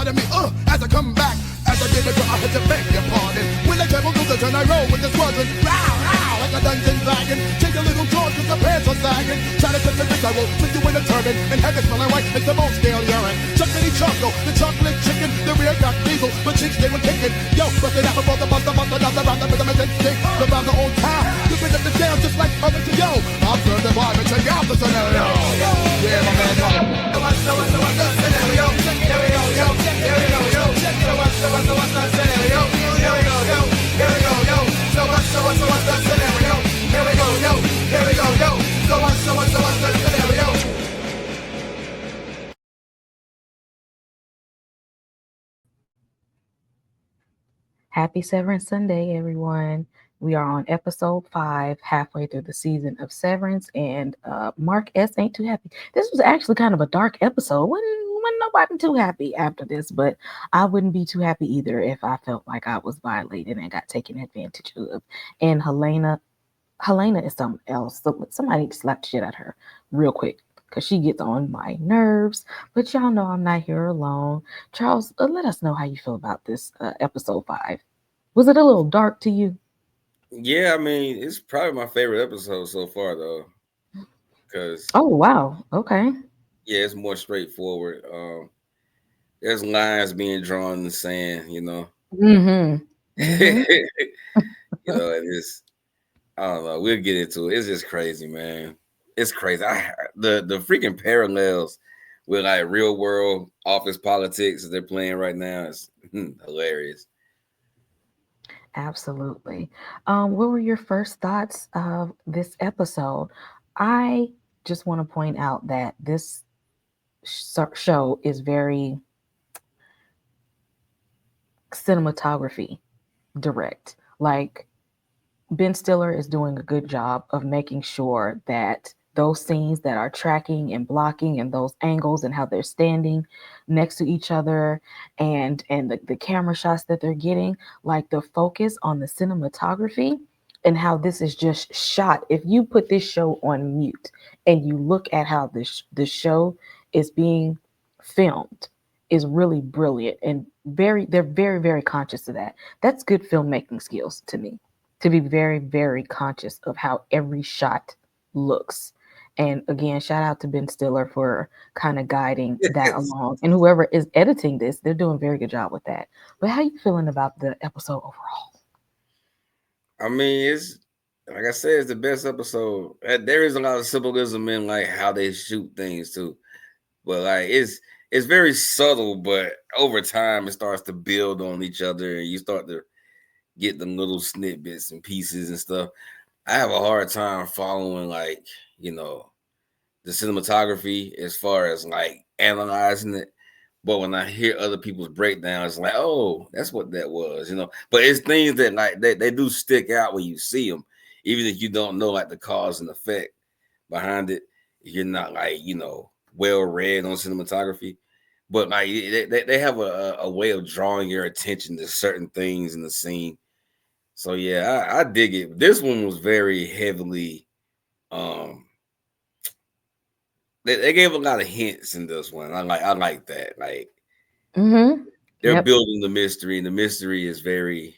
of me, as I come back. As I get into I had to beg your pardon. When the devil goes to turn, I roll with the squadron. Row, like a dungeon dragon. Take a little charge cause the pants are sagging. Try to set the big I will put you in a turban. And have it smelling right like the bone scale urine. Chuckity choco, the chocolate chicken. The rear got diesel, but chicks they were kicking. Yo, bust it out before the buster, around the rhythm and then stick. Around the old town. You pick up the sound just like other to yo. I'll turn the vibe and check out the scenario. Yeah, my man, what's the scenario? Here we go, yo. Here we go, yo. What's the scenario? Here we go, yo. Here we go, yo. So what's the scenario? Here we go, yo. Here we go, yo. So what's the scenario? Happy Severance Sunday, everyone. We are on episode 5, halfway through the season of Severance, and Mark S. ain't too happy. This was actually kind of a dark episode. Wasn't nobody too happy after this, but I wouldn't be too happy either if I felt like I was violated and got taken advantage of. And Helena is something else. Somebody need to slap the shit out of her real quick because she gets on my nerves. But y'all know I'm not here alone. Charles, let us know how you feel about this episode 5. Was it a little dark to you? Yeah, I mean, it's probably my favorite episode so far, though. Because oh wow, okay, yeah, it's more straightforward. There's lines being drawn in the sand, you know. Mm-hmm. You know, and it's I don't know. We'll get into it. It's just crazy, man. It's crazy. The freaking parallels with like real world office politics that they're playing right now is hilarious. Absolutely. What were your first thoughts of this episode? I just want to point out that this show is very cinematography direct. Like, Ben Stiller is doing a good job of making sure that those scenes that are tracking and blocking and those angles and how they're standing next to each other and the camera shots that they're getting, like the focus on the cinematography and how this is just shot. If you put this show on mute and you look at how the show is being filmed, is really brilliant and they're very, very conscious of that. That's good filmmaking skills to me, to be very, very conscious of how every shot looks. And again, shout out to Ben Stiller for kind of guiding that along. And whoever is editing this, they're doing a very good job with that. But how you feeling about the episode overall? I mean, it's like I said, it's the best episode. There is a lot of symbolism in like how they shoot things too. But like it's very subtle, but over time it starts to build on each other and you start to get them little snippets and pieces and stuff. I have a hard time following like, you know, the cinematography as far as like analyzing it. But when I hear other people's breakdowns, it's like, oh, that's what that was, you know. But it's things that like they do stick out when you see them, even if you don't know like the cause and effect behind it. You're not like, you know, well read on cinematography. But like they have a way of drawing your attention to certain things in the scene. So yeah, I dig it. This one was very heavily they gave a lot of hints in this one. I like that. Like they're building the mystery, and the mystery is very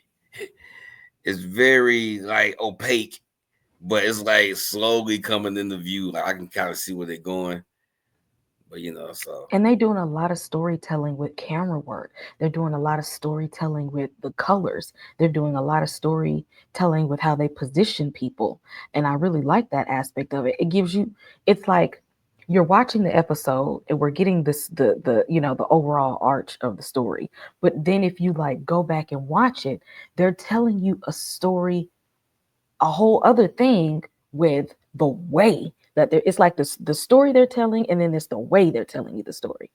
like opaque, but it's like slowly coming into view. Like I can kind of see where they're going. But you know, so and they're doing a lot of storytelling with camera work. They're doing a lot of storytelling with the colors. They're doing a lot of storytelling with how they position people. And I really like that aspect of it. It gives you, it's like you're watching the episode and we're getting this the you know the overall arch of the story. But then if you like go back and watch it, they're telling you a story, a whole other thing with the way that it's like the story they're telling, and then it's the way they're telling you the story.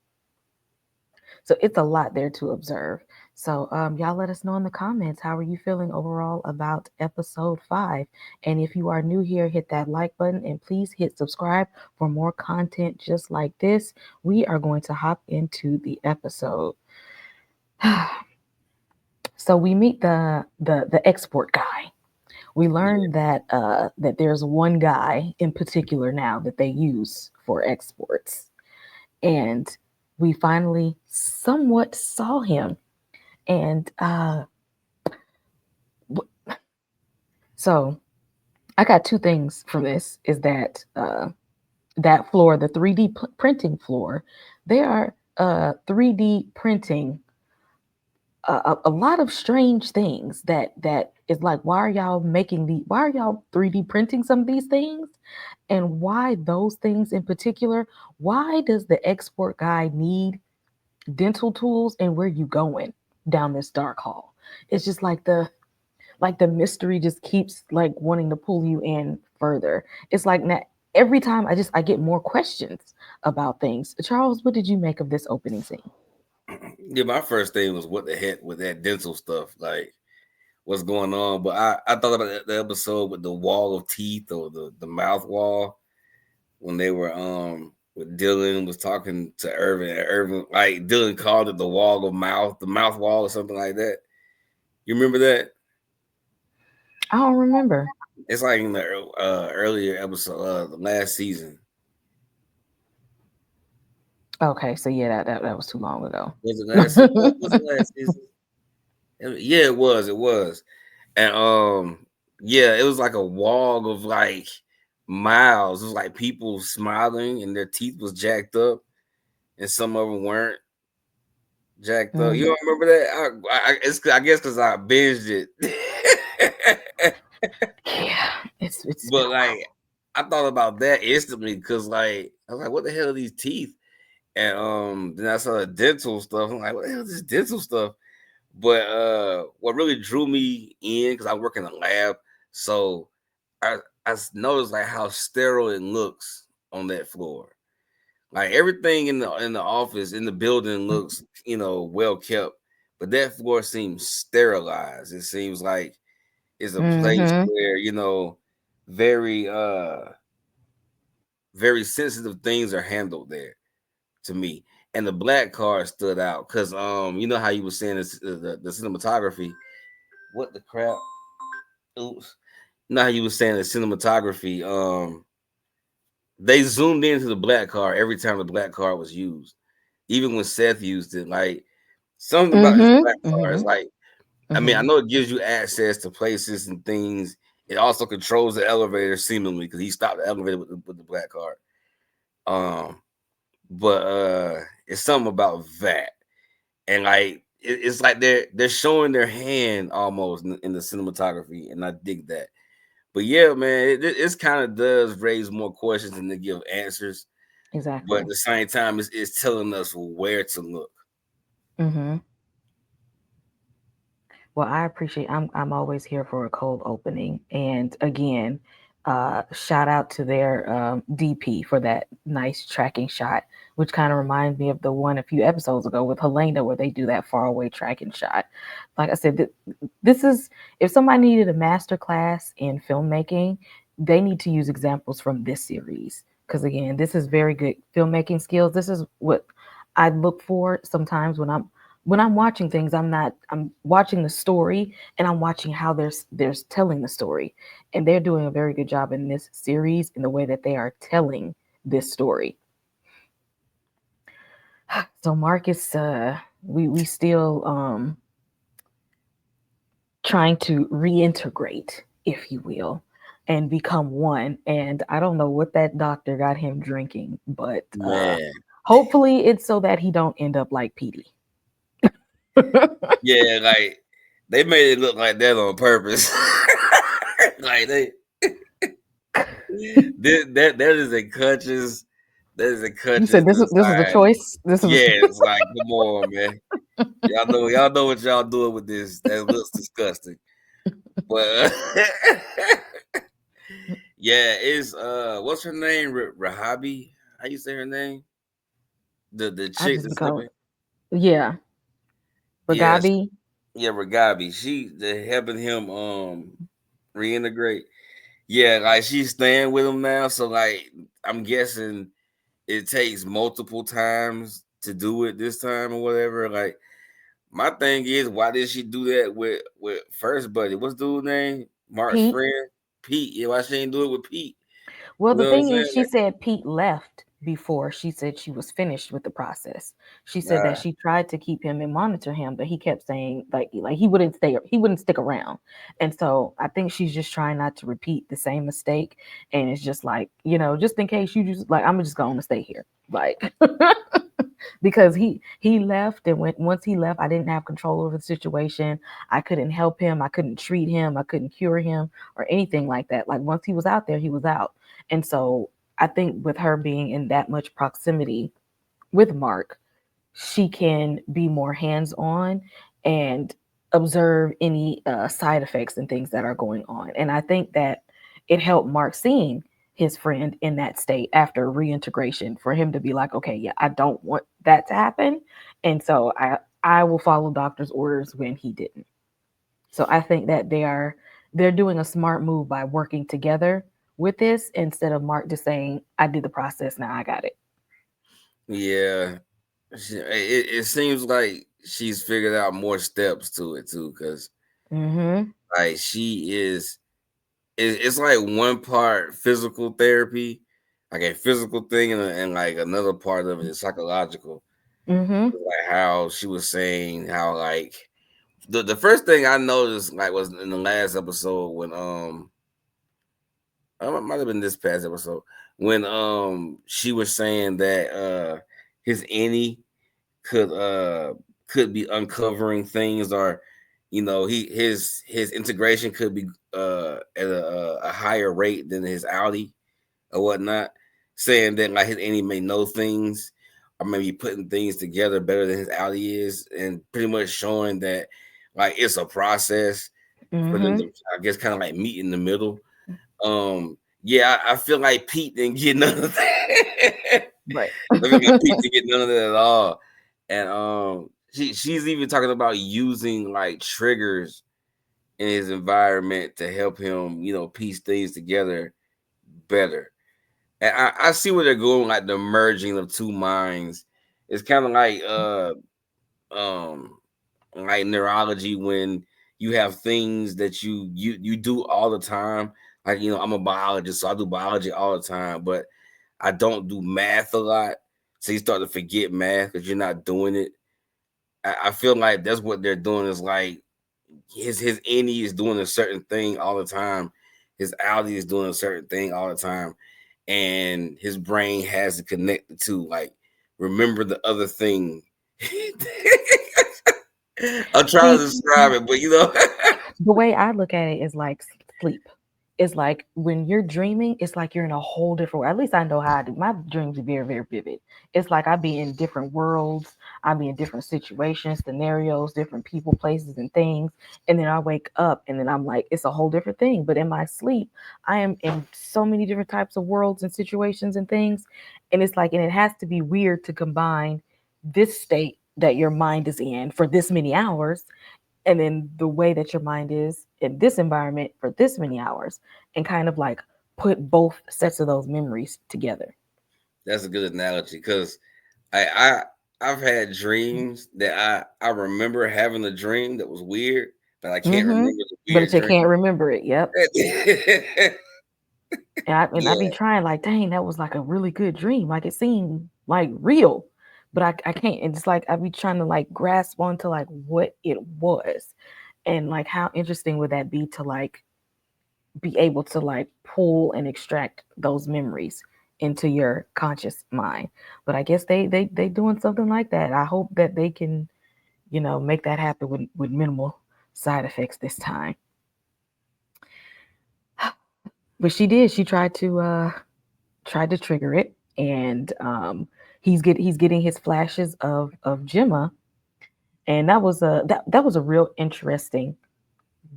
So it's a lot there to observe. So y'all let us know in the comments, how are you feeling overall about episode 5? And if you are new here, hit that like button and please hit subscribe for more content just like this. We are going to hop into the episode. So we meet the export guy. We learned that that there's one guy in particular now that they use for exports, and we finally somewhat saw him. And so I got two things from this is that that floor, the 3D printing floor, they are 3D printing a lot of strange things that is like, why are y'all making the why are y'all 3D printing some of these things, and why those things in particular? Why does the export guy need dental tools, and where you going down this dark hall? It's just like the mystery just keeps like wanting to pull you in further. It's like every time I get more questions about things. Charles, what did you make of this opening scene? Yeah, my first thing was what the heck with that dental stuff, like what's going on. But I thought about the episode with the wall of teeth or the mouth wall when they were when Dylan was talking to Irving, and Irving, like Dylan called it the wall of mouth, the mouth wall or something like that. You remember that? I don't remember. It's like in the earlier episode, the last season. Okay, so yeah, that was too long ago. Was it last season? Was it last season? Yeah, it was. It was. And yeah, it was like a wall of like miles. It was like people smiling and their teeth was jacked up, and some of them weren't jacked up. You Mm. don't remember that? I guess because I binged it. Yeah, it's been But a while. like, I thought about that instantly because like I was like, what the hell are these teeth? And then I saw the dental stuff. I'm like, what the hell is this dental stuff? But what really drew me in, because I work in a lab, so I noticed like how sterile it looks on that floor. Like everything in the office, in the building looks, well kept, but that floor seems sterilized. It seems like it's a place Mm-hmm. where, very very sensitive things are handled there to me. And the black car stood out because you know how you were saying this, the cinematography. What the crap? Oops. You know how you were saying the cinematography. They zoomed into the black car every time the black car was used. Even when Seth used it, like something about this Mm-hmm. black car is Mm-hmm. like, I mean, I Mm-hmm. know it gives you access to places and things. It also controls the elevator seemingly because he stopped the elevator with the black car. Um, but it's something about that, and like it's like they're showing their hand almost in the cinematography, and I dig that. But yeah, man, it's kind of does raise more questions than to give answers. But at Exactly. the same time, it's telling us where to look. Mm-hmm. Well, I appreciate. I'm always here for a cold opening, and again, shout out to their DP for that nice tracking shot, which kind of reminds me of the one a few episodes ago with Helena, where they do that far away tracking shot. Like I said, this is if somebody needed a master class in filmmaking, they need to use examples from this series because again, this is very good filmmaking skills. This is what I look for sometimes when I'm watching things. I'm watching the story and I'm watching how they're telling the story. And they're doing a very good job in this series in the way that they are telling this story. So Marcus, we still trying to reintegrate, if you will, and become one. And I don't know what that doctor got him drinking, but Man, hopefully it's so that he don't end up like Petey. yeah, like they made it look like that on purpose. Like that is a conscious, that is a You conscious said this is a design. choice. This is Yeah, it's like, come on, man. Y'all know what y'all doing with this. That looks disgusting. But yeah, it's what's her name? Rahabi. How you say her name? The I chick just that's become living. yeah, Yeah, Bagabi. yeah, Ragabi. She they helping him reintegrate. Yeah, like she's staying with him now. So like I'm guessing it takes multiple times to do it this time or whatever. Like my thing is, why did she do that with First Buddy? What's the dude's name? Mark's Pete. friend, Pete. Yeah, why she ain't do it with Pete? Well, You the know what I'm thing is, saying? she said Pete left before she said she was finished with the process. She said that Nah, she tried to keep him and monitor him, but he kept saying like he wouldn't stick around. And so I think she's just trying not to repeat the same mistake. And it's just like, just in case you just like, I'm just going to stay here. Like because he left, and once he left, I didn't have control over the situation. I couldn't help him, I couldn't treat him, I couldn't cure him or anything like that. Like once he was out there, he was out. And so I think with her being in that much proximity with Mark, she can be more hands on and observe any side effects and things that are going on. And I think that it helped Mark seeing his friend in that state after reintegration for him to be like, okay, yeah, I don't want that to happen. And so I will follow doctor's orders when he didn't. So I think that they're doing a smart move by working together with this instead of Mark just saying, I did the process, now I got it. yeah. It seems like she's figured out more steps to it too, because Mm-hmm. like she is, it's like one part physical therapy, like a physical thing, and like another part of it is psychological. Mm-hmm. Like how she was saying how like the first thing I noticed like was in the last episode when it might have been this past episode when she was saying that his any could be uncovering things, or his integration could be at a higher rate than his outie or whatnot, saying that like his any may know things or maybe putting things together better than his outie is, and pretty much showing that like it's a process for them Mm-hmm. to, I guess, kind of like meet in the middle. Yeah, I feel like Pete didn't get none of that. Right. I feel like Pete didn't get none of that at all. And she's even talking about using like triggers in his environment to help him, piece things together better. And I see where they're going, like the merging of two minds. It's kind of um like neurology, when you have things that you do all the time. Like, I'm a biologist, so I do biology all the time, but I don't do math a lot. So you start to forget math because you're not doing it. I feel like that's what they're doing, is like his innie is doing a certain thing all the time. His outie is doing a certain thing all the time. And his brain has to connect the two. Like, remember the other thing. I'm trying to See, describe it, but the way I look at it is like sleep. It's like when you're dreaming, it's like you're in a whole different world. At least I know how I do. My dreams are very, very vivid. It's like I be in different worlds, I be in different situations, scenarios, different people, places, and things. And then I wake up and then I'm like, it's a whole different thing. But in my sleep, I am in so many different types of worlds and situations and things. And it's like, and it has to be weird to combine this state that your mind is in for this many hours and then the way that your mind is in this environment for this many hours and kind of like put both sets of those memories together. that's a good analogy, because I I've had dreams that I remember having a dream that was weird, but I can't Mm-hmm. remember the But weird you can't dream. remember it. Yep. And I be Yeah, trying like, dang, that was like a really good dream. Like it seemed like real, but I can't. And it's like I be trying to like grasp onto like what it was, and like how interesting would that be to like be able to like pull and extract those memories into your conscious mind. But I guess they doing something like that. I hope that they can, make that happen with minimal side effects this time. But she did. She tried to trigger it, and he's getting his flashes of Gemma, and that was a real interesting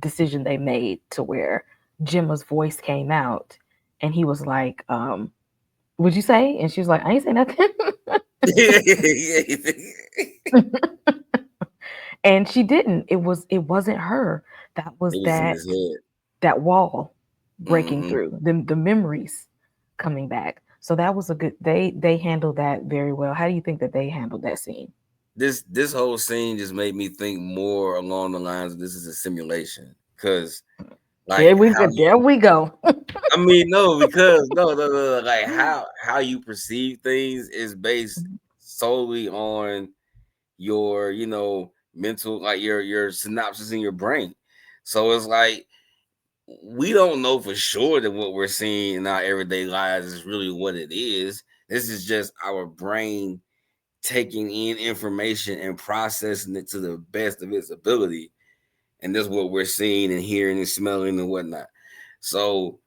decision they made to where Gemma's voice came out, and he was like, would you say? And she was like, I ain't say nothing. And she didn't. It wasn't her. That was it was in that his head. that wall breaking Hmm. through, the memories coming back. So that was a good they handled that very well. How do you think that they handled that scene? This whole scene just made me think more along the lines of this is a simulation, because Like how there we go. I mean, no, because no, like how you perceive things is based solely on your, mental, like your synopsis in your brain. So it's like we don't know for sure that what we're seeing in our everyday lives is really what it is. This is just our brain taking in information and processing it to the best of its ability. And that's what we're seeing and hearing and smelling and whatnot. So,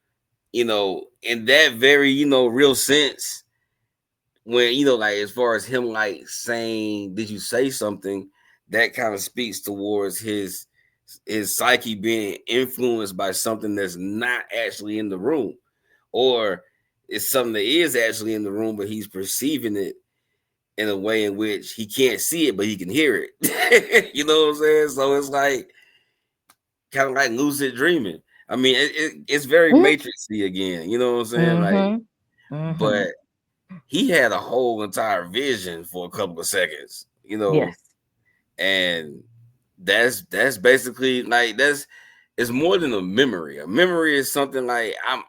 in that very, real sense, when, like as far as him like saying, did you say something, that kind of speaks towards his psyche being influenced by something that's not actually in the room, or it's something that is actually in the room, but he's perceiving it in a way in which he can't see it, but he can hear it. You know what I'm saying? So it's like kind of like lucid dreaming. I mean, it's very Matrixy again. You know what I'm saying? Like, but he had a whole entire vision for a couple of seconds. Yes. And that's basically like it's more than a memory. A memory is something like I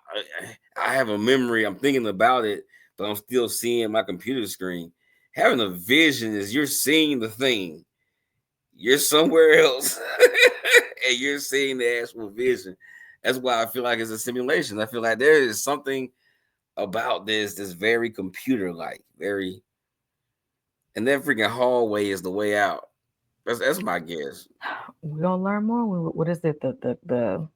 have a memory, I'm thinking about it, but I'm still seeing my computer screen. Having a vision is you're seeing the thing, you're somewhere else, and you're seeing the actual vision. That's why I feel like it's a simulation. I feel like there is something about this that's very computer like, very, and that freaking hallway is the way out. That's my guess. We're gonna learn more. What is it? The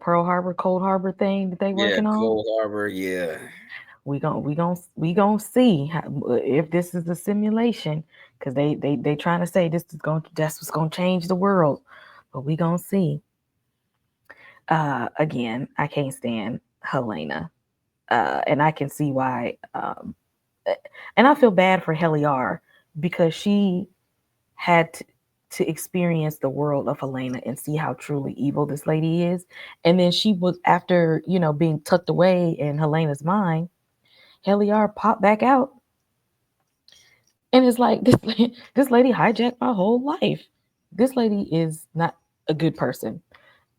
Pearl Harbor, Cold Harbor thing that they Yeah, working on? Cold Harbor. Yeah, we gonna see if this is a simulation, because they trying to say that's what's gonna change the world, but we gonna see. Again, I can't stand Helena, and I can see why. And I feel bad for Helly because she had to experience the world of Helena and see how truly evil this lady is. And then she was, after, being tucked away in Helena's mind, Heliar popped back out. And it's like, this lady hijacked my whole life. This lady is not a good person.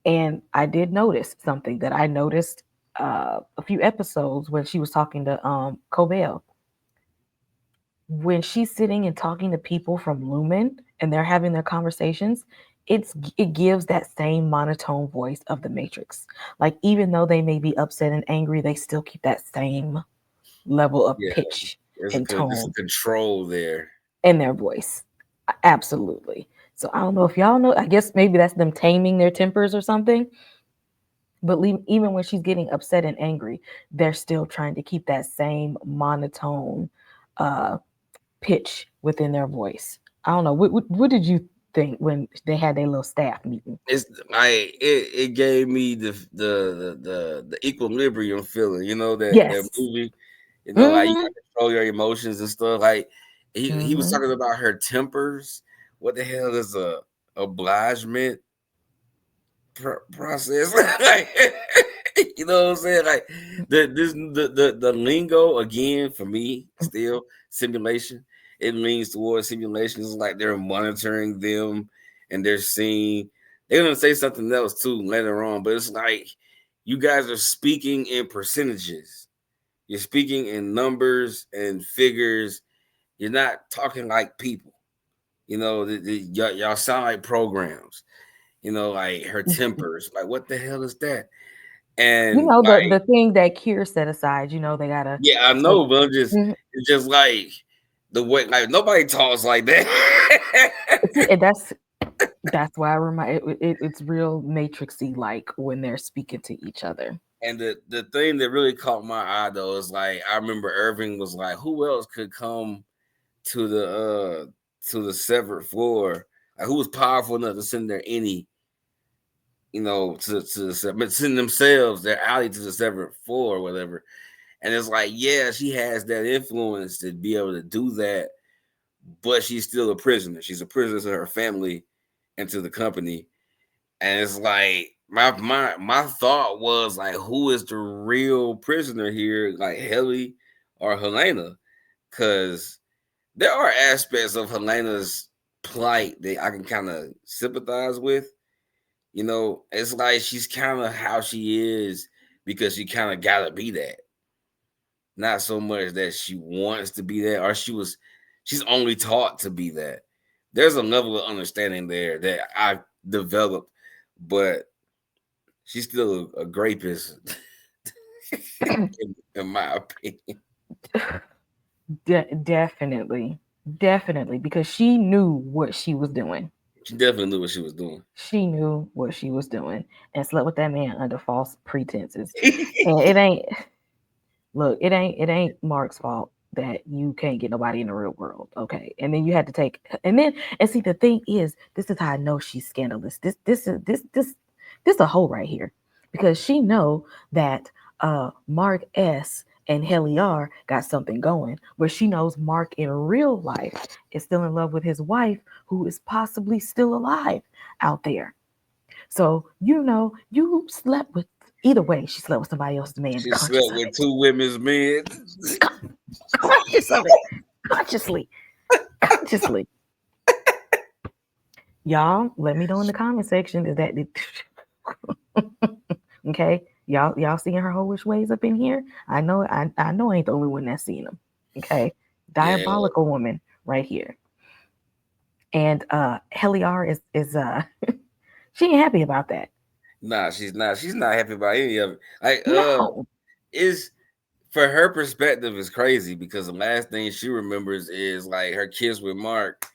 And I did notice something that I noticed a few episodes when she was talking to Cobell. When she's sitting and talking to people from Lumen and they're having their conversations, it gives that same monotone voice of the Matrix. Like, even though they may be upset and angry, they still keep that same level of yeah. pitch There's and a tone control there. in their voice. Absolutely. So I don't know if y'all know. I guess maybe that's them taming their tempers or something. But even when she's getting upset and angry, they're still trying to keep that same monotone uh, pitch within their voice. I don't know. What did you think when they had their little staff meeting? It's like it gave me the equilibrium feeling. You know that Yes. movie. Like you Mm-hmm. got to control your emotions and stuff. Like he was Mm-hmm. talking about her tempers. What the hell is a obligement process? Like, you know what I'm saying? Like the lingo again for me still simulation. It leans towards simulations, like they're monitoring them and they're seeing. They're gonna say something else too later on, but it's like you guys are speaking in percentages. You're speaking in numbers and figures. You're not talking like people. Y'all sound like programs. Like her tempers. Like, what the hell is that? And The thing that Kier set aside. They gotta. yeah, I So, know, but it's just like the way, like nobody talks like that. and that's why I remind it's real matrixy, like when they're speaking to each other. And the thing that really caught my eye though is like I remember Irving was like, who else could come to the severed floor? Like, who was powerful enough to send their any, to send themselves their alley to the severed floor or whatever. And it's like, yeah, she has that influence to be able to do that, but she's still a prisoner. She's a prisoner to her family and to the company. And it's like my thought was like, who is the real prisoner here? Like Helly or Helena? Because there are aspects of Helena's plight that I can kind of sympathize with. You know, it's like she's kind of how she is because she kind of gotta be that. Not so much that she wants to be that, or she's only taught to be that. There's a level of understanding there that I developed, but she's still a rapist, in my opinion. Definitely, definitely, because she knew what she was doing. She definitely knew what she was doing. She knew what she was doing and slept with that man under false pretenses. And it ain't look, it ain't Mark's fault that you can't get nobody in the real world. Okay. And then you had to take and see the thing is, this is how I know she's scandalous. This a hoe right here. Because she know that Mark S and Helly R got something going, where she knows Mark in real life is still in love with his wife, who is possibly still alive out there. So you slept with either way. She slept with somebody else's man, She conscious slept of with it, 2 women's men. conscious of it, consciously, consciously. Y'all, let me know in the comment section. Is that okay? Y'all seeing her hoish ways up in here? I know I ain't the only one that's seen them. Okay, Yeah, diabolical woman right here. And Helly R is she ain't happy about that. nah, she's not. She's not happy about any of it. Like, No. is for her perspective is crazy because the last thing she remembers is like her kiss with Mark,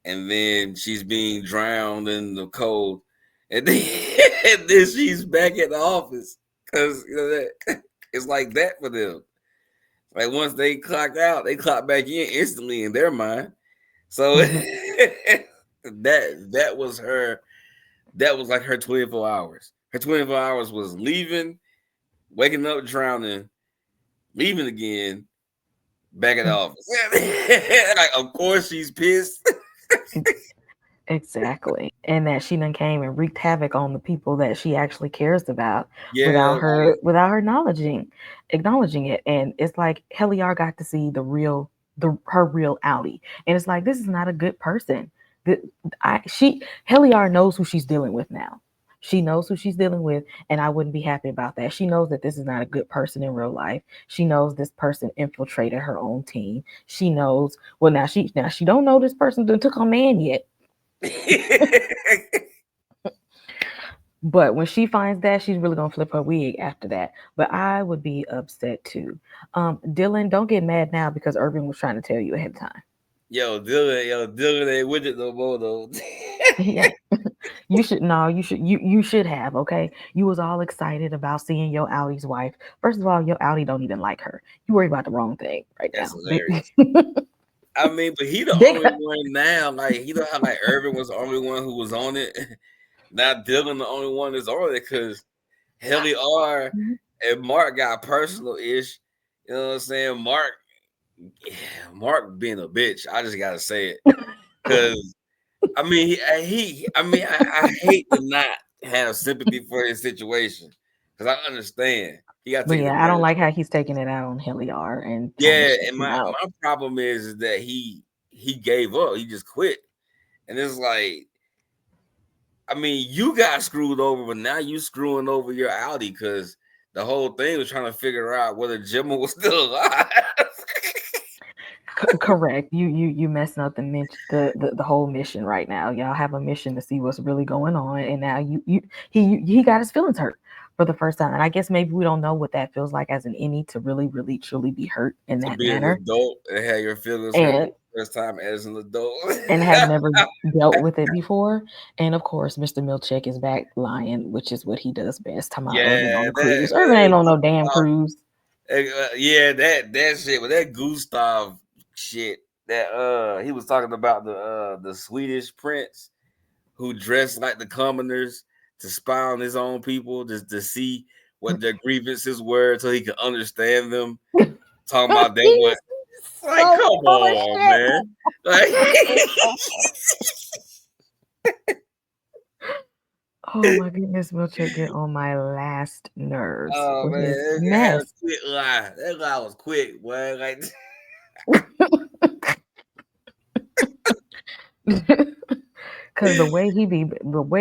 and then she's being drowned in the cold, and then, and then she's back at the office because that, it's like that for them. Like once they clock out, they clock back in instantly in their mind. So Mhm. that was her. That was like her 24 hours. Her 24 hours was leaving, waking up, drowning, leaving again, back at the office. Like, of course she's pissed. Exactly. And that she done came and wreaked havoc on the people that she actually cares about Yeah, like, without her acknowledging it. And it's like Heliar got to see her real outie. And it's like this is not a good person. The, Heliar knows who she's dealing with now. She knows who she's dealing with, and I wouldn't be happy about that. She knows that this is not a good person in real life. She knows this person infiltrated her own team. She knows well now she don't know this person done took a man yet. But when she finds that, she's really gonna flip her wig after that. But I would be upset too. Dylan, don't get mad now because Irving was trying to tell you ahead of time. Dylan ain't with it no more though. Yeah, you should no, you should have. Okay, you was all excited about seeing your Audie's wife. First of all, your Audie don't even like her. You worry about the wrong thing right That's now. hilarious. I mean, but he the They only one now. Like he know how like Irving was the only one who was on it. Now Dylan the only one that's on it because Helly R and Mark got personal ish. You know what I'm saying? Mark being a bitch. I just gotta say it because I mean I hate to not have sympathy for his situation because I understand he got to But take yeah, I don't advantage. like how he's taking it out on Heliar and kind of Yeah, and stressing out. my problem is that he gave up. He just quit, and it's like I mean you got screwed over, but now you screwing over your Audi because the whole thing was trying to figure out whether Gemma was still alive. Correct. You messing up the whole mission right now. Y'all have a mission to see what's really going on, and now he got his feelings hurt for the first time. And I guess maybe we don't know what that feels like as an innie to really, really, truly be hurt in To that be an manner, adult and have your feelings hurt and for the first time as an adult. have never dealt with it before. And of course, Mr. Milchick is back lying, which is what he does best. Talking about Irving on Yeah, the cruise. Irving ain't on no damn Gustav, cruise. yeah, that shit with that Gustav shit that he was talking about the Swedish prince who dressed like the commoners to spy on his own people just to see what their grievances were so he could understand them. Talking about that He's one. Like, so come full of on, shit. man. Like Oh my goodness, Milchick get on my last nerves oh with man, his that guy had a mess. quick lie. That lie was quick, boy. Like Because the way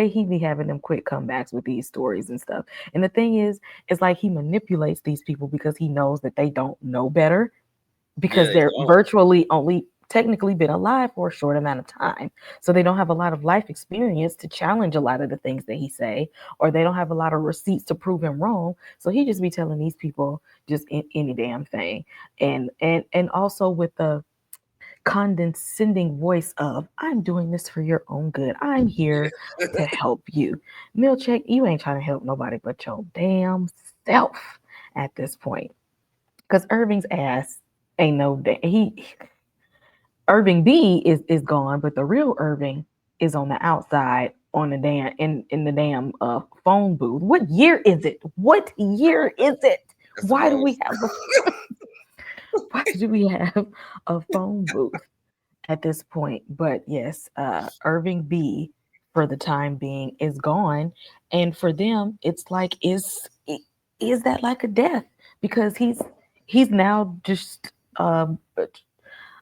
he be having them quick comebacks with these stories and stuff. And the thing is, it's like he manipulates these people because he knows that they don't know better, Yeah, because they they're don't. virtually only technically been alive for a short amount of time. So they don't have a lot of life experience to challenge a lot of the things that he say, or they don't have a lot of receipts to prove him wrong. So he just be telling these people just any damn thing. And also with the condescending voice of, I'm doing this for your own good. I'm here to help you. Milchick, you ain't trying to help nobody but your damn self at this point. Because Irving's ass ain't no he Irving B is gone, but the real Irving is on the outside on the damn in the damn phone booth. What year is it? What year is it? That's the Why do we most. have a why do we have a phone booth at this point? But yes, Irving B for the time being is gone, and for them, it's like is that like a death? Because he's now just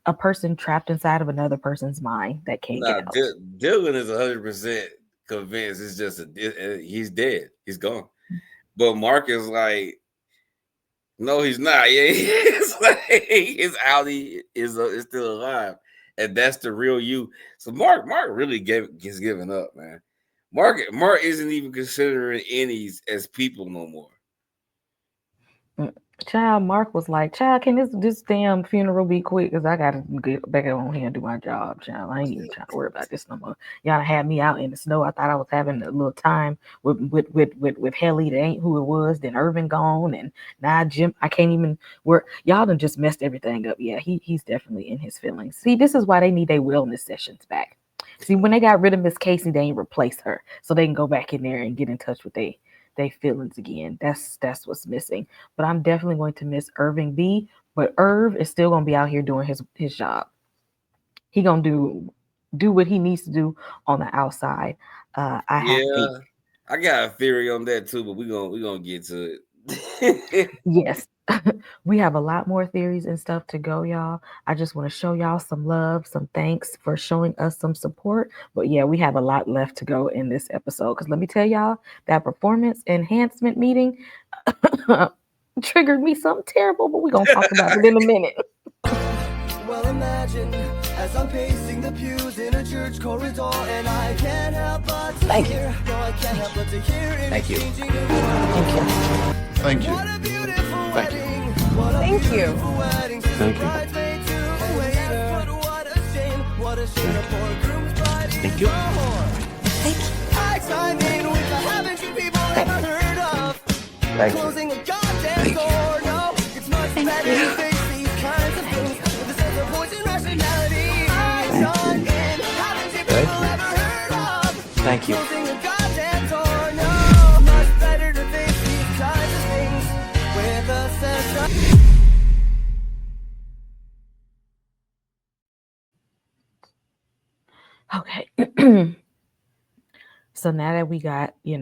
a person trapped inside of another person's mind that can't Nah, get out. Dylan is 100% convinced. It's just he's dead. He's gone. But Mark is like, no, he's not. Yeah, it's like his Audi is still alive, and that's the real you. So Mark really gets given up, man. Mark isn't even considering innies as people no more. Child, Mark was like, child, can this damn funeral be quick? Because I got to get back on here and do my job, child. I ain't even trying to worry about this no more. Y'all had me out in the snow. I thought I was having a little time with Helly. That ain't who it was. Then Irving gone. And now Jim, I can't even work. Y'all done just messed everything up. Yeah, he's definitely in his feelings. See, this is why they need their wellness sessions back. See, when they got rid of Miss Casey, they ain't replace her. So they can go back in there and get in touch with they feelings again. That's what's missing. But I'm definitely going to miss Irving B. But Irv is still gonna be out here doing his job. He gonna do what he needs to do on the outside. I have faith. Yeah, I got a theory on that too, but we gonna get to it. Yes. We have a lot more theories and stuff to go, y'all. I just want to show y'all some love, some thanks for showing us some support. But yeah, we have a lot left to go in this episode. Because let me tell y'all, that performance enhancement meeting triggered me something terrible, but we're going to talk about it in a minute. Well, imagine as I'm pacing the pews in a church corridor, and I can't help but to hear. No, I can't help but to hear. Thank you. Thank you. What a beautiful wedding. Thank you. Thank you. What a shame. What a shame. The poor groom's bride. Thank you. I chime in with the haven't you people ever heard of? Thank you. Closing a goddamn door. No, it's much better to face these kinds of things with a sense of poison rationality. I chime in. Haven't you people ever heard of? Thank you. Closing a goddamn door. No, much better to face these kinds of things with a sense of. Okay. So now that we got, we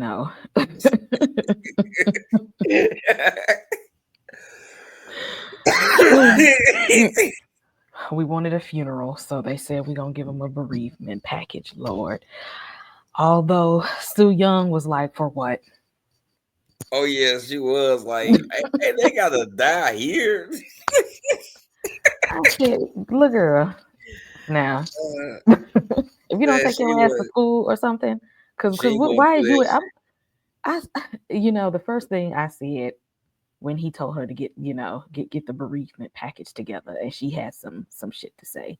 wanted a funeral, so they said we're going to give them a bereavement package, Lord. Although Sue Young was like, for what? Oh yeah, she was like, hey, they gotta die here. I said, look, girl, now, if you don't take your ass to school or something, because why is you? The first thing I said when he told her to get the bereavement package together, and she had some shit to say.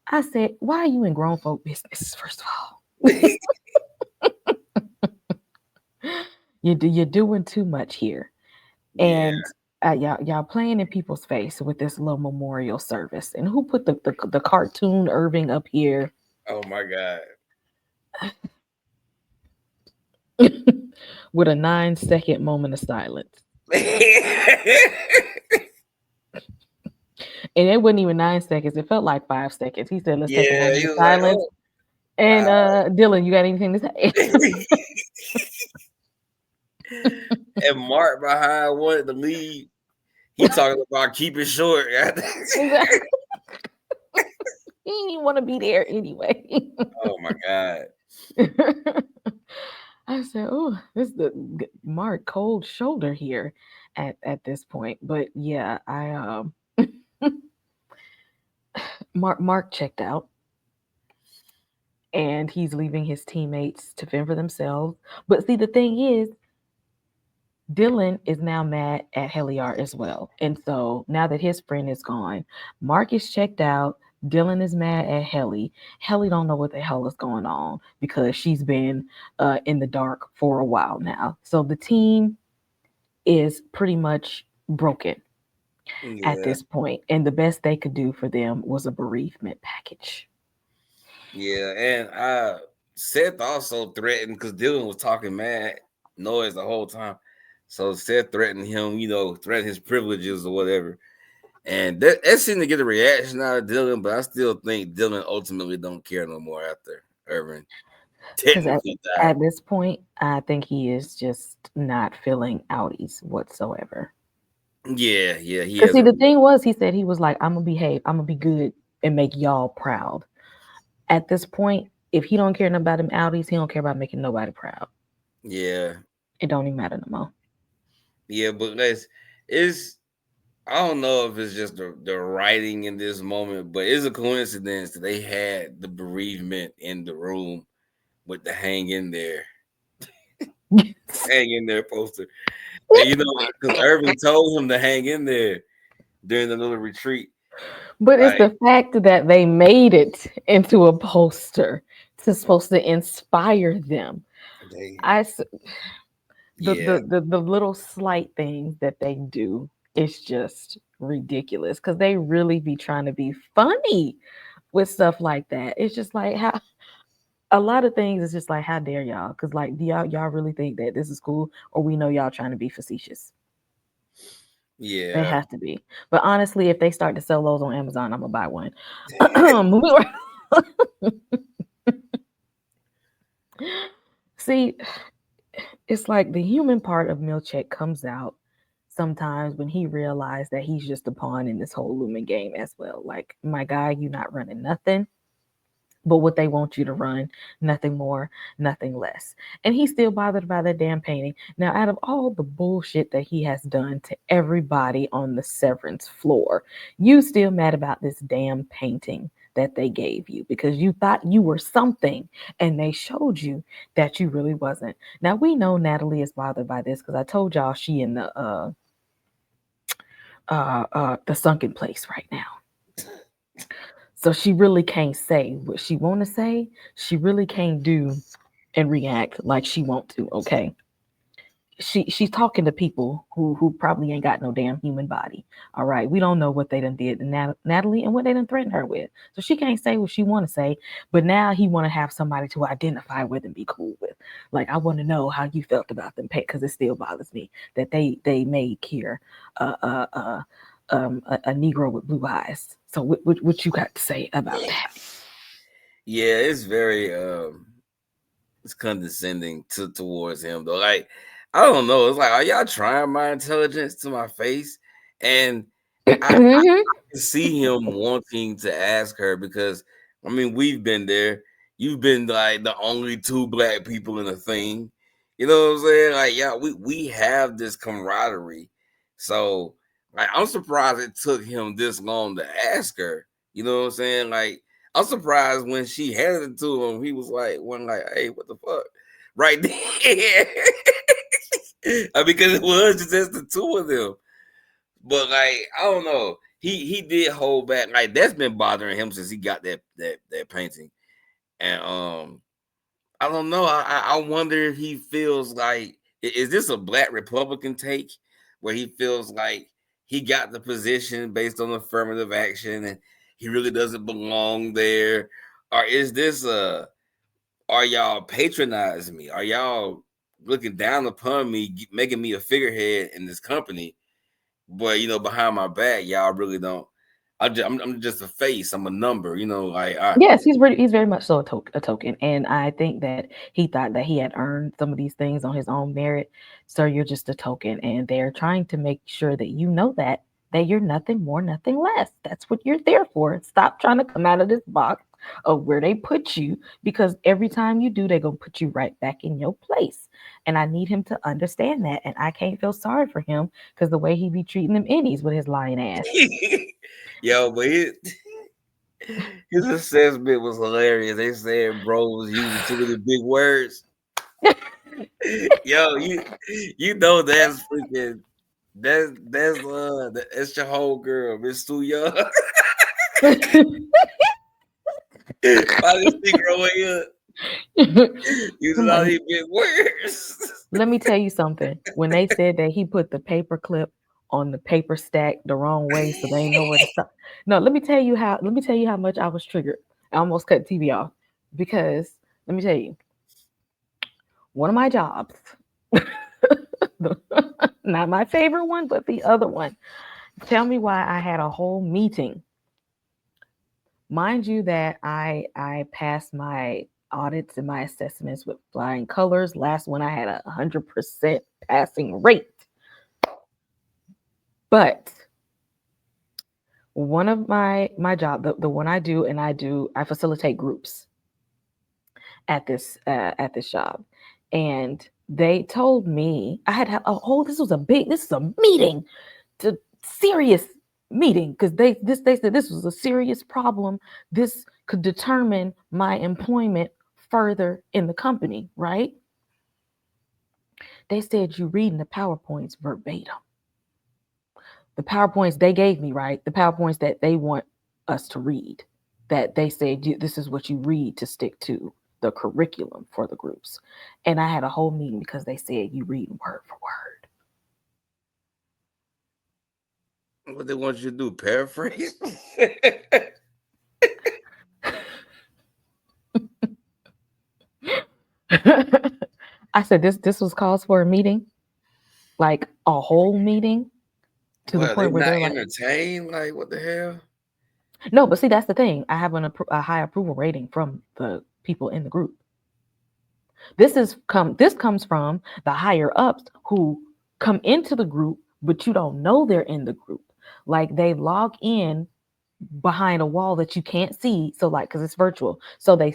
I said, why are you in grown folk business? First of all, you're doing too much here, and y'all playing in people's face with this little memorial service. And who put the cartoon Irving up here? Oh my god. With a 9-second moment of silence. And it wasn't even 9 seconds. It felt like 5 seconds. He said, let's take a moment of silence. Like, and Dylan, you got anything to say? And Mark behind wanted to leave. He talking about keep it short. Exactly. He didn't even want to be there anyway. Oh my god. I said, "Oh, this is the Mark cold shoulder here at this point." But yeah, I Mark checked out, and he's leaving his teammates to fend for themselves. But see, the thing is, Dylan is now mad at Heliar as well. And so now that his friend is gone, Mark is checked out. Dylan is mad at Helly. Helly don't know what the hell is going on because she's been in the dark for a while now. So the team is pretty much broken at Yeah, this point, and the best they could do for them was a bereavement package. yeah, and Seth also threatened because Dylan was talking mad noise the whole time. So Seth threatened him, threatened his privileges or whatever. And that seemed to get a reaction out of Dylan, but I still think Dylan ultimately don't care no more after Irving Because technically died. at this point, I think he is just not feeling outies whatsoever. Yeah, he Because has see, a the thing was, he said he was like, "I'm gonna behave, I'm gonna be good, and make y'all proud." At this point, if he don't care about them outies, he don't care about making nobody proud. yeah, It don't even matter no more. yeah, but it's I don't know if it's just the writing in this moment, but it's a coincidence that they had the bereavement in the room with the hang in there poster. And because Irving told him to hang in there during the little retreat. But it's Like the fact that they made it into a poster to supposed to inspire them. they I yeah, the little slight things that they do is just ridiculous because they really be trying to be funny with stuff like that. It's just like how a lot of things is just like how dare y'all? Because like do y'all really think that this is cool, or we know y'all trying to be facetious? They yeah. have to be. But honestly, if they start to sell those on Amazon, I'm gonna buy one. See, it's like the human part of Milchick comes out sometimes when he realized that he's just a pawn in this whole Lumen game as well. Like, my guy, you not running nothing but what they want you to run, nothing more, nothing less. And he's still bothered by that damn painting. Now, out of all the bullshit that he has done to everybody on the Severance floor, you still mad about this damn painting that they gave you because you thought you were something and they showed you that you really wasn't. Now we know Natalie is bothered by this because I told y'all she in the sunken place right now. So she really can't say what she want to say. She really can't do and react like she want to. Okay, she's talking to people who probably ain't got no damn human body. All right, we don't know what they done did to Natalie and what they done threatened her with. So she can't say what she want to say. But now he want to have somebody to identify with and be cool with. Like, I want to know how you felt about them pet because it still bothers me that they made Kier uh, uh, uh, a Negro with blue eyes. So what you got to say about that? Yeah, it's very it's condescending towards him though. Like, I don't know. It's like, are y'all trying my intelligence to my face? And I can see him wanting to ask her because I mean we've been there. You've been like the only two black people in a thing. You know what I'm saying? Like, yeah, we have this camaraderie. So like I'm surprised it took him this long to ask her. You know what I'm saying? Like I'm surprised when she handed it to him, he was like, hey, what the fuck? Right there. Because it was just the two of them. But like, I don't know. He did hold back. Like that's been bothering him since he got that painting. And I don't know. I wonder if he feels like is this a black Republican take where he feels like he got the position based on affirmative action and he really doesn't belong there? Or is this are y'all patronizing me? Are y'all looking down upon me, making me a figurehead in this company? But behind my back, y'all really don't. I'm just a face. I'm a number. Like Yes, he's very much so a token, and I think that he thought that he had earned some of these things on his own merit. So you're just a token, and they're trying to make sure that you know that you're nothing more, nothing less. That's what you're there for. Stop trying to come out of this box of where they put you, because every time you do, they're going to put you right back in your place. And I need him to understand that. And I can't feel sorry for him because the way he be treating them innies with his lying ass. Yo, but his assessment was hilarious. They said bro was using too many big words. Yo, you know that's freaking that's your whole girl, Miss Too Young. Why this thing growing up? Using all these big words. Let me tell you something. When they said that he put the paper clip on the paper stack the wrong way, so they know where to stop. No, let me tell you how much I was triggered. I almost cut the TV off because let me tell you, one of my jobs, not my favorite one, but the other one. Tell me why I had a whole meeting. Mind you that I passed my audits and my assessments with flying colors. Last one I had 100% passing rate. But one of my job, the one I do, I facilitate groups at this job, and they told me I had this is a meeting, to serious meeting, because they said this was a serious problem. This could determine my employment further in the company, right? They said you reading the PowerPoints verbatim. The PowerPoints they gave me, right? The PowerPoints that they want us to read, that they said this is what you read to stick to the curriculum for the groups. And I had a whole meeting because they said you read word for word. What they want you to do? Paraphrase? I said this was cause for a meeting, like a whole meeting, to the point where they're like, entertained. Like, what the hell? No, but see, that's the thing. I have a high approval rating from the people in the group. This comes from the higher ups who come into the group, but you don't know they're in the group. Like they log in behind a wall that you can't see, so like because it's virtual, so they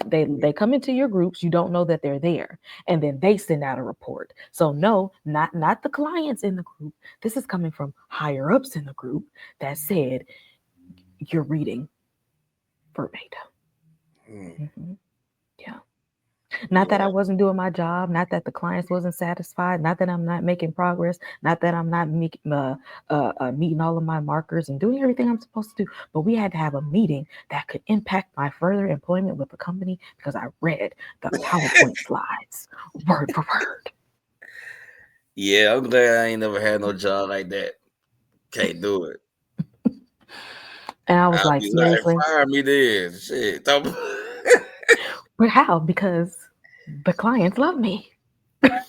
come into your groups, you don't know that they're there, and then they send out a report. So no, not the clients in the group. This is coming from higher ups in the group that said you're reading verbatim. Mm-hmm. Yeah. Not that I wasn't doing my job, not that the clients wasn't satisfied, not that I'm not making progress, not that I'm not meeting all of my markers and doing everything I'm supposed to do. But we had to have a meeting that could impact my further employment with the company because I read the PowerPoint slides word for word. Yeah, I'm glad I ain't never had no job like that. Can't do it. And I was like, seriously? Fire me then. Shit. But how? Because the clients love me. Shit,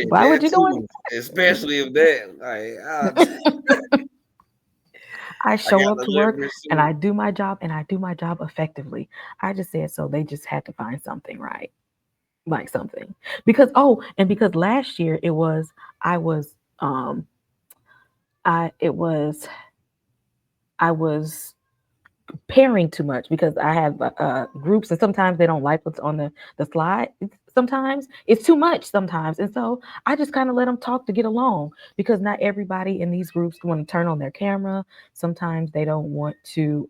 why would you go in? Especially if that, I show up to work and I do my job effectively. I just said, so they just had to find something, right? Like something. Because last year I was pairing too much because I have groups and sometimes they don't like what's on the slide. Sometimes it's too much sometimes. And so I just kind of let them talk to get along because not everybody in these groups want to turn on their camera. Sometimes they don't want to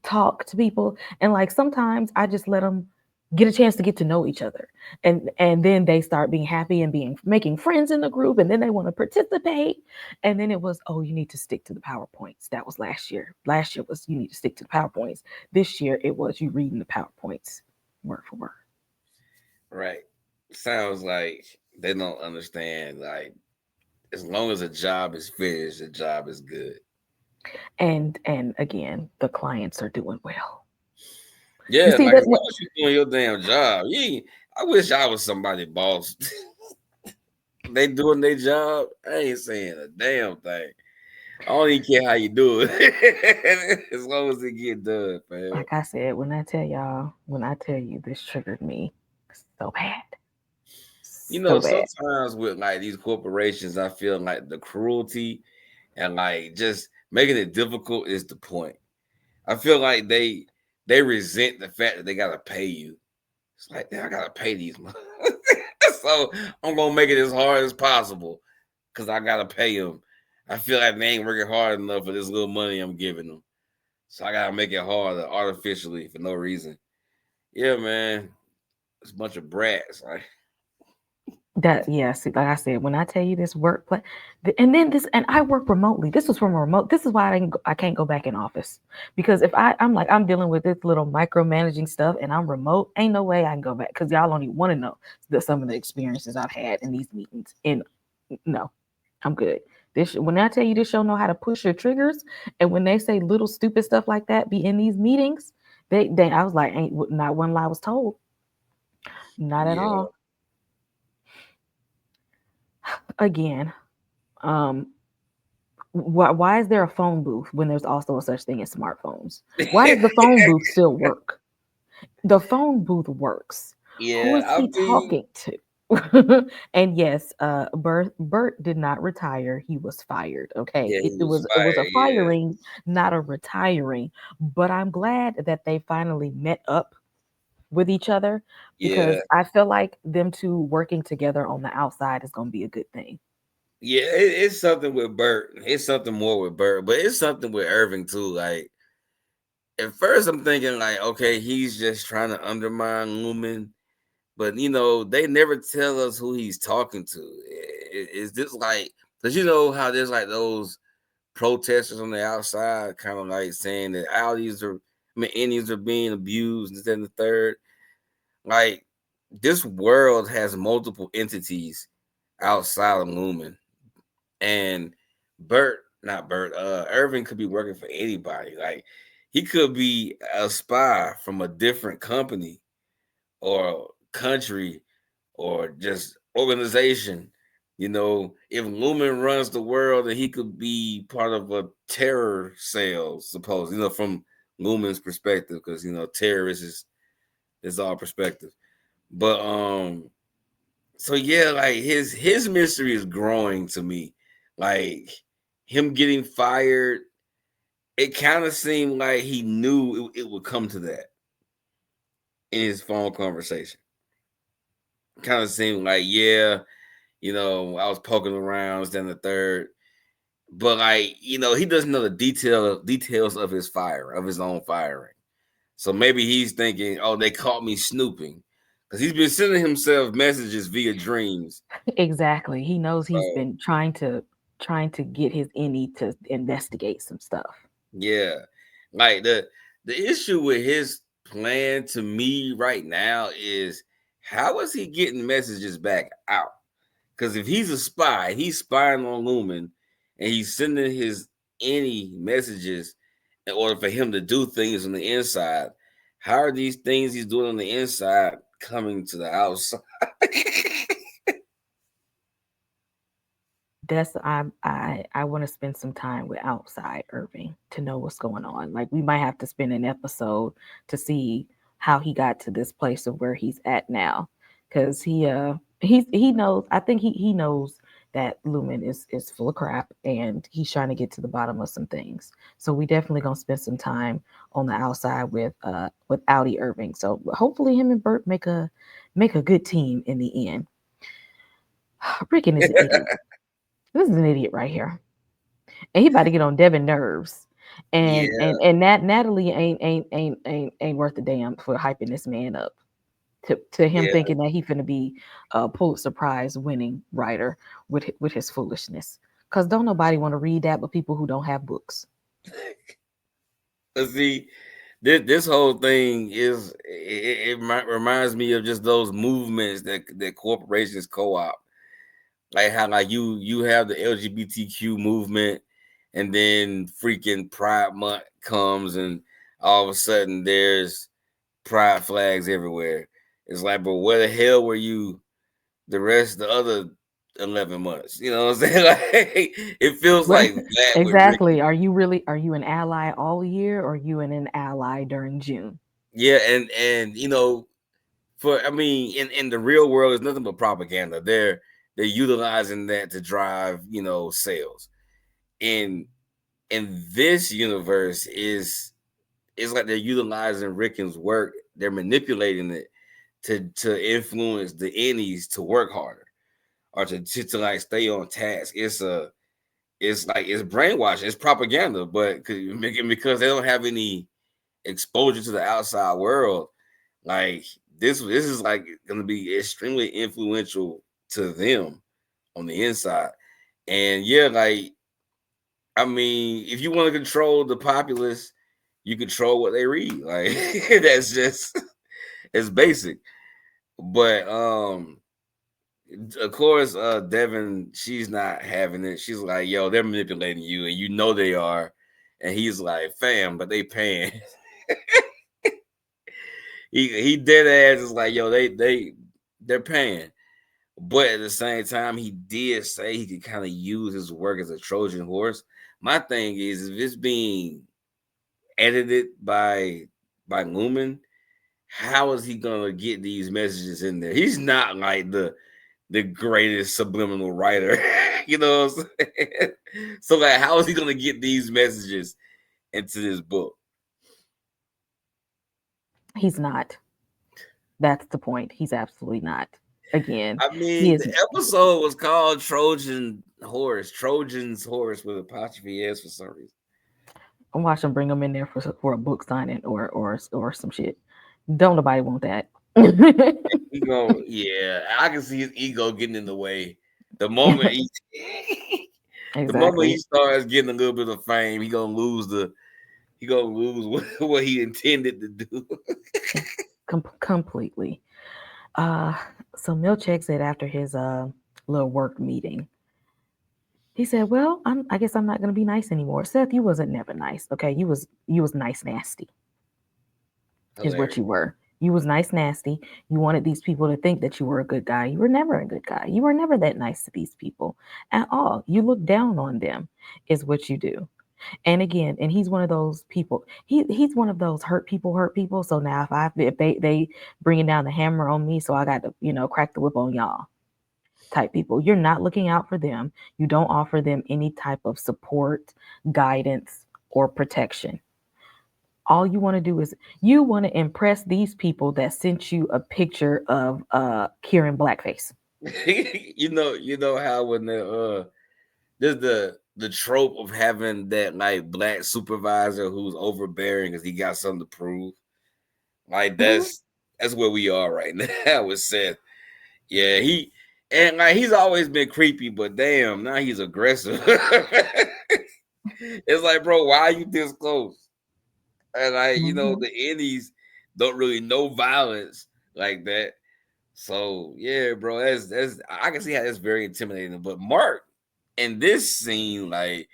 talk to people. And like sometimes I just let them get a chance to get to know each other. And then they start being happy and making friends in the group. And then they want to participate. And then it was, oh, you need to stick to the PowerPoints. That was last year. Last year was you need to stick to the PowerPoints. This year it was you reading the PowerPoints word for word. Right. Sounds like they don't understand. Like, as long as a job is finished, the job is good. And again, the clients are doing well. Yeah, like as long as you're doing your damn job. I wish I was somebody's boss. They doing their job. I ain't saying a damn thing. I don't even care how you do it. As long as it get done, man. Like I said, when I tell you this triggered me so bad. You know, sometimes with like these corporations, I feel like the cruelty and like just making it difficult is the point. I feel like they they resent the fact that they gotta pay you. It's like, damn, I gotta pay these so I'm gonna make it as hard as possible because I gotta pay them. I feel like they ain't working hard enough for this little money I'm giving them. So I gotta make it harder artificially for no reason. Yeah, man. It's a bunch of brats. Like, That yes, like I said, when I tell you this workplace, and then this, and I work remotely. This was from a remote. This is why I can't go back in office because if I'm like I'm dealing with this little micromanaging stuff and I'm remote, ain't no way I can go back because y'all only want to know some of the experiences I've had in these meetings. And no, I'm good. This when I tell you this show know how to push your triggers, and when they say little stupid stuff like that be in these meetings, they I was like ain't not one lie was told, not at yeah, all. Again, um, why is there a phone booth when there's also a such thing as smartphones? Why does the phone booth still work? The phone booth works. Who yeah. is I he mean, talking to? And yes, Bert did not retire. He was fired. Okay, yeah, it, he it was was it was a fired. Yeah, firing, not a retiring. But I'm glad that they finally met up with each other yeah, because I feel like them two working together on the outside is going to be a good thing. yeah. It's something with Bert. It's something more with Bert, but it's something with Irving too. Like at first, I'm thinking like, okay, he's just trying to undermine Lumen, but they never tell us who he's talking to. Is this like? Because you know how there's like those protesters on the outside, kind of like saying that Indians are being abused, and then the third. Like this world has multiple entities outside of Lumen, and not Bert, Irving could be working for anybody. Like he could be a spy from a different company or country or just organization. If Lumen runs the world, then he could be part of a terror cell, suppose, from Lumen's perspective, because terrorists is all perspective. But so yeah, like his mystery is growing to me. Like him getting fired, it kind of seemed like he knew it would come to that in his phone conversation. Kind of seemed like, yeah, I was poking around, then the third. But like, he doesn't know the details of his own firing. So maybe he's thinking, oh, they caught me snooping. Because he's been sending himself messages via dreams. Exactly. He knows he's So been trying to get his innie to investigate some stuff. yeah. Like the issue with his plan to me right now is how is he getting messages back out? Because if he's a spy, he's spying on Lumen and he's sending his any messages in order for him to do things on the inside. How are these things he's doing on the inside coming to the outside? That's I want to spend some time with outside Irving to know what's going on. Like we might have to spend an episode to see how he got to this place of where he's at now, because he knows. I think he knows that Lumen is full of crap, and he's trying to get to the bottom of some things. So we definitely gonna spend some time on the outside with Audi Irving. So hopefully him and Bert make a good team in the end. Ricken is an idiot. This is an idiot right here. And he about to get on Devin nerves. And Yeah, and Nat Natalie ain't worth a damn for hyping this man up to him yeah. thinking that he finna be a Pulitzer Prize winning writer with his foolishness. Cause don't nobody want to read that but people who don't have books. See, this whole thing it reminds me of just those movements that corporations co-op. Like how like you have the LGBTQ movement, and then freaking Pride Month comes, and all of a sudden there's pride flags everywhere. It's like, but where the hell were you the other 11 months? You know what I'm saying? Like it feels Right. like that with Exactly. Ricky. Are you an ally all year or are you an ally during June? Yeah, and in the real world, it's nothing but propaganda. They're utilizing that to drive, sales. In this universe it's like they're utilizing Ricken's work. They're manipulating it to influence the innies to work harder or to like stay on task. It's like it's brainwashing, it's propaganda, but because they don't have any exposure to the outside world, like this is like going to be extremely influential to them on the inside. And yeah, like I mean, if you want to control the populace, you control what they read. Like that's just it's basic. But of course, Devin, she's not having it. She's like, yo, they're manipulating you, and you know they are. And he's like, fam, but they paying. he dead ass is like, yo, they're paying. But at the same time, he did say he could kind of use his work as a Trojan horse. My thing is, if it's being edited by Lumon, how is he gonna get these messages in there? He's not like the greatest subliminal writer, you know what I'm saying? So like, how is he gonna get these messages into this book? He's not. That's the point. He's absolutely not. Again, I mean, the episode was called Trojan's Horse with apostrophe S for some reason. I'm watching bring him in there for a book signing or some shit. Don't nobody want that. Ego, yeah, I can see his ego getting in the way. The moment he, exactly. The moment he starts getting a little bit of fame, he gonna lose what he intended to do. Completely. So Milchick said after his little work meeting, he said, "Well, I guess I'm not gonna be nice anymore. Seth, you wasn't never nice. Okay, you was nice nasty. Hilarious. Is what you were. You was nice nasty. You wanted these people to think that you were a good guy. You were never a good guy. You were never that nice to these people at all. You look down on them, is what you do." And again, and he's one of those people. He's one of those hurt people. So now if they bringing down the hammer on me, so I got to crack the whip on y'all type people. You're not looking out for them. You don't offer them any type of support, guidance, or protection. All you want to do is you want to impress these people that sent you a picture of Kieran blackface. you know how when there's the trope of having that like black supervisor who's overbearing because he got something to prove. Like that's where we are right now with Seth. Yeah, he's always been creepy, but damn, now he's aggressive. It's like, bro, why are you this close? And like, the indies don't really know violence like that. So yeah, bro, that's I can see how that's very intimidating. But Mark in this scene, like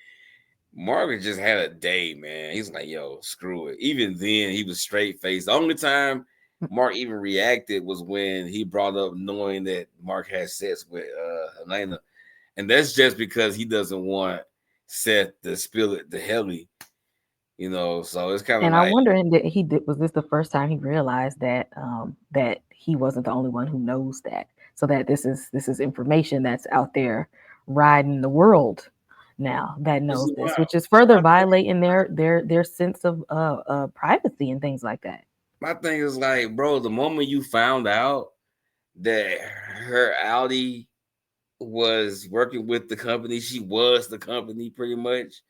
Mark just had a day, man. He's like, yo, screw it. Even then, he was straight faced. The only time Mark even reacted was when he brought up knowing that Mark had sex with Helena. And that's just because he doesn't want Seth to spill it to Helly. So it's kind of and like, I wonder was this the first time he realized that that he wasn't the only one who knows that, so that this is information that's out there riding the world now that knows this, which is further violating their sense of privacy and things like that. My thing is like, bro, the moment you found out that her Audi was working with the company, she was the company pretty much.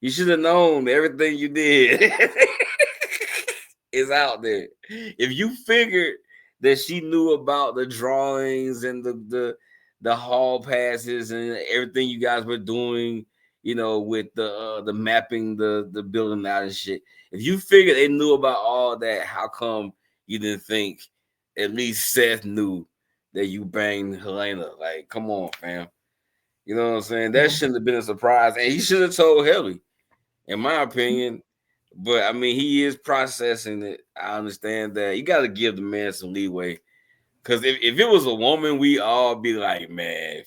You should have known everything you did is out there. If you figured that she knew about the drawings and the hall passes and everything you guys were doing, with the mapping the building out and shit. If you figured they knew about all that, how come you didn't think at least Seth knew that you banged Helena? Like, come on, fam. You know what I'm saying? That shouldn't have been a surprise. And he should have told Helly, in my opinion. But I mean, he is processing it. I understand that. You got to give the man some leeway. Because if it was a woman, we all be like, man.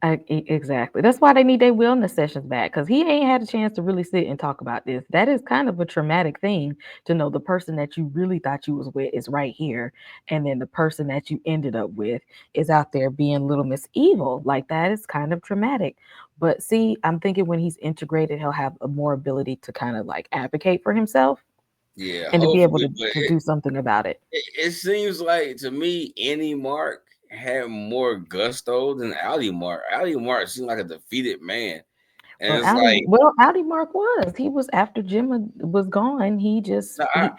Exactly. That's why they need their wellness sessions back because he ain't had a chance to really sit and talk about this. That is kind of a traumatic thing to know the person that you really thought you was with is right here, and then the person that you ended up with is out there being little Miss Evil. Like that is kind of traumatic. But see, I'm thinking when he's integrated, he'll have a more ability to kind of like advocate for himself Yeah, and to be able hopefully, but to do something about it. it seems like to me, any Mark had more gusto than Ali Mark. Ali Mark seemed like a defeated man, and it's like, Audi Mark was. He was after Jim was gone. He just nah,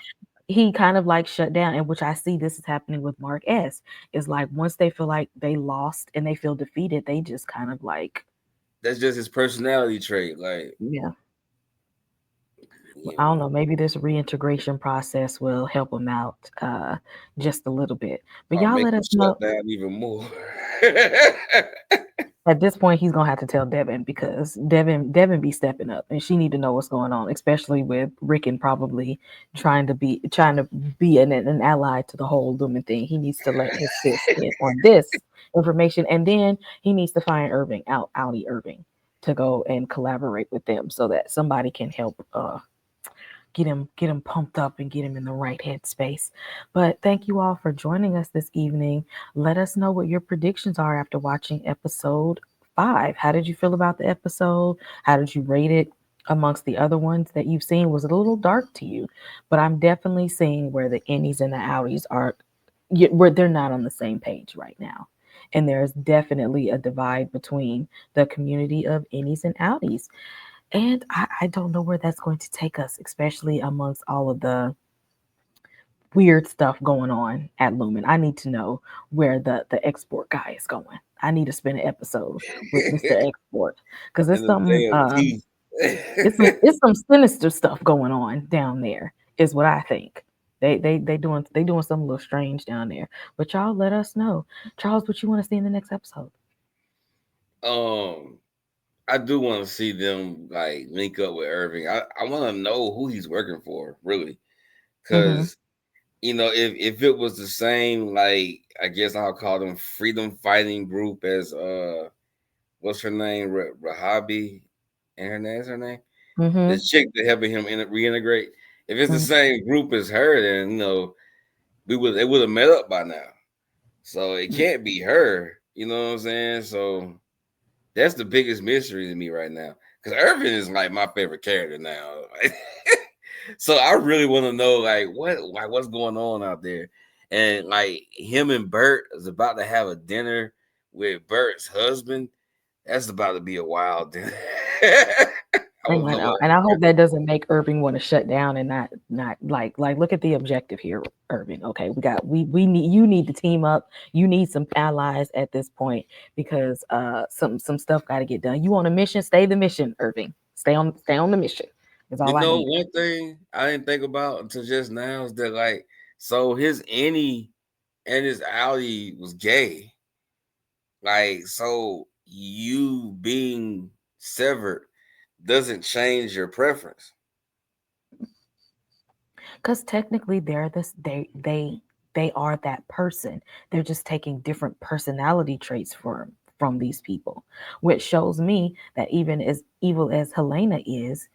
he kind of like shut down, and which I see this is happening with Mark S. Is like once they feel like they lost and they feel defeated, they just kind of like that's just his personality trait. Like, yeah. you I don't know, know. Maybe this reintegration process will help him out just a little bit. But I'll y'all make let him us know. shut down even more. At this point, he's gonna have to tell Devin because Devin be stepping up, and she need to know what's going on, especially with Ricken probably trying to be an ally to the whole Lumen thing. He needs to let his sis in on this information, and then he needs to find Irving Audi Irving to go and collaborate with them so that somebody can help get him pumped up and get him in the right headspace. But thank you all for joining us this evening. Let us know what your predictions are after watching episode 5. How did you feel about the episode? How did you rate it amongst the other ones that you've seen? Was it a little dark to you? But I'm definitely seeing where the innies and the outies are where they're not on the same page right now. And there's definitely a divide between the community of innies and outies. And I don't know where that's going to take us, especially amongst all of the weird stuff going on at Lumen. I need to know where the export guy is going. I need to spend an episode with Mr. Export because And the damn teeth. it's some sinister stuff going on down there, is what I think. They doing something a little strange down there. But y'all let us know. Charles, what you want to see in the next episode? um, I do want to see them like link up with Irving. I want to know who he's working for, really, Mm-hmm. because if it was the same, like I guess I'll call them freedom fighting group as what's her name, Rahabi, and that's her name, the Mm-hmm. chick that helping him reintegrate. If it's the same group as her, then they would have met up by now. So it Mm-hmm. can't be her. You know what I'm saying? So that's the biggest mystery to me right now. Because Irvin is like my favorite character now. So I really want to know what's going on out there. And like him and Bert is about to have a dinner with Bert's husband. That's about to be a wild dinner. I I want to know know, what. and I hope that doesn't make Irving want to shut down and not like look at the objective here, Irving. Okay, we need you need to team up. You need some allies at this point because some stuff got to get done. You on a mission? Stay the mission, Irving. Stay on the mission. Is all I need. One thing I didn't think about until just now is that like so his any and his alley was gay. Like, so you being severed doesn't change your preference. Because technically they're this they are that person. They're just taking different personality traits from these people, which shows me that even as evil as Helena is,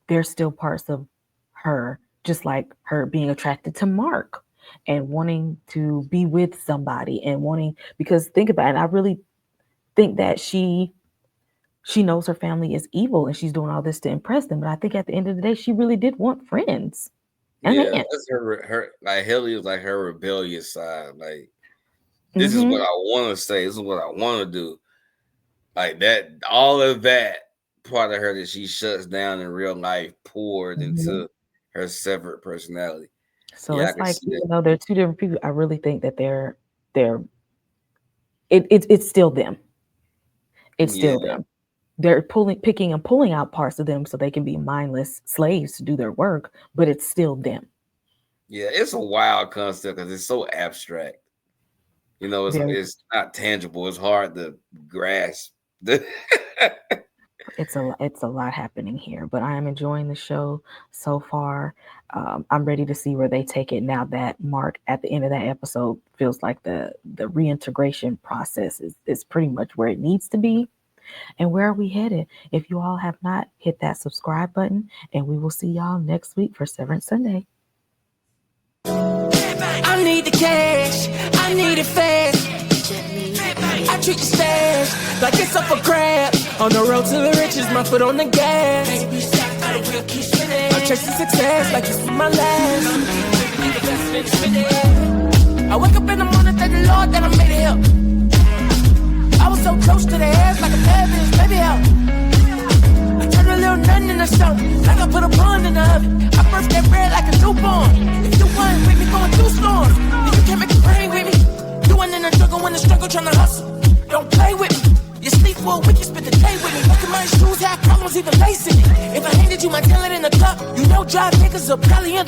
there's still parts of her, just like her being attracted to Mark and wanting to be with somebody and wanting, because think about it, I really think that she knows her family is evil and she's doing all this to impress them. But I think at the end of the day, she really did want friends. And Yeah, man. that's her like Helly is like her rebellious side. Like, this is what Mm-hmm. I want to say. This is what I want to do. Like that, all of that part of her that she shuts down in real life poured Mm-hmm. into her separate personality. So Yeah, I it's can like see that. even though they're two different people, I really think that they're it's still them. It's still Yeah, them. They're picking and pulling out parts of them so they can be mindless slaves to do their work, but it's still them. yeah, it's a wild concept because it's so abstract. Very It's not tangible. It's hard to grasp. It's a lot happening here, but I am enjoying the show so far. I'm ready to see where they take it now that Mark at the end of that episode feels like the reintegration process is pretty much where it needs to be. And where are we headed? If you all have not, hit that subscribe button, and we will see y'all next week for Severance Sunday. I need the cash, I need it fast. I treat the stash like it's up for grabs. On the road to the riches, my foot on the gas. I'm chasing success like it's my last. I wake up in the morning, thank the Lord that I made it here. I was so close to the edge like a bad bitch, baby help. I turned a little nothing into something, like I put a bun in the oven. I burst that bread like a newborn. If you weren't with me going through storms, then you can't make it rain with me. You ain't in the struggle when the struggle tryna hustle. Don't play with me. You sleep for a week, you spend the day with me. Look at my shoes, have problems even lacing it. If I handed you my talent in the cup, you know dry niggas will probably end up